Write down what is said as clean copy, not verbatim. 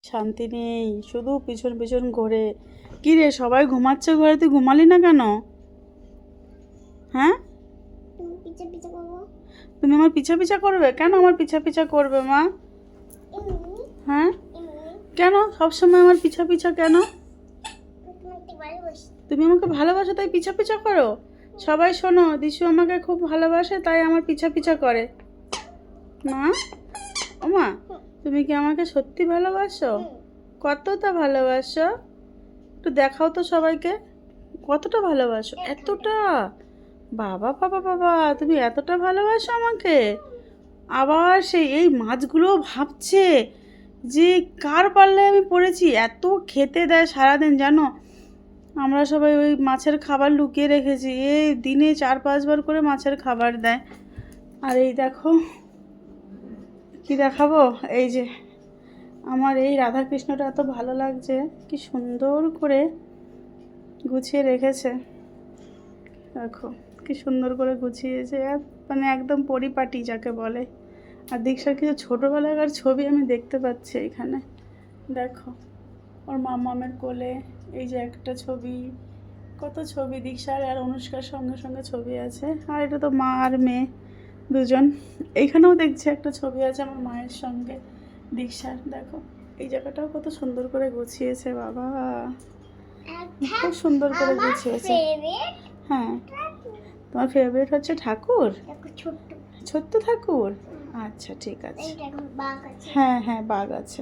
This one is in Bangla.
শান্তি নেই, শুধু পিছন পিছন ঘোরে। কি রে, সবাই ঘুমাচ্ছে ঘরে, তুই ঘুমালি না কেন? হ্যাঁ, তুমি আমার পিছা পিছা করবে কেন? আমার পিছা পিছা করবে মা? হ্যাঁ, কেন সবসময় আমার পিছা পিছা কেন? তুমি আমাকে ভালোবাসো তাই পিছা পিছা করো? সবাই শোনো, দিশু আমাকে খুব ভালোবাসে তাই আমার পিছা পিছা করে। মা, ও মা, তুমি কি আমাকে সত্যি ভালোবাসো? কতটা ভালোবাসো একটু দেখাও তো সবাইকে। কতটা ভালোবাসো? এতটা? বাবা বাবা বাবা, তুমি এতটা ভালোবাসো আমাকে? আবার সেই এই মাছগুলো ভাবছে যে কার পাল্লায় আমি পড়েছি। এত খেতে দেয় সারাদিন জানো। আমরা সবাই ওই মাছের খাবার লুকিয়ে রেখেছি, এই দিনে 4-5 বার করে মাছের খাবার দেয়। আর এই দেখো কি দেখাবো, এই যে আমার এই রাধাকৃষ্ণটা এত ভালো লাগছে, কি সুন্দর করে গুছিয়ে রেখেছে। দেখো কি সুন্দর করে গুছিয়েছে, মানে একদম পরিপাটি যাকে বলে। আর দীক্ষার কিছু ছোটোবেলাকার ছবি আমি দেখতে পাচ্ছি এখানে। দেখো ওর মামামের কোলে এই যে একটা ছবি, কত ছবি দীক্ষার আর অনুষ্কার সঙ্গে সঙ্গে ছবি আছে। আর এটা তো মা আর মেয়ে দুজন। এইখানেও দেখছি একটা ছবি আছে আমার মায়ের সঙ্গে দীক্ষার। দেখো এই জায়গাটাও কত সুন্দর করে গুছিয়েছে বাবা, খুব সুন্দর করে গুছিয়েছে। হ্যাঁ, তোমার ফেভারিট হচ্ছে ঠাকুর? ছোট্ট ঠাকুর? আচ্ছা ঠিক আছে। হ্যাঁ হ্যাঁ, বাঘ আছে।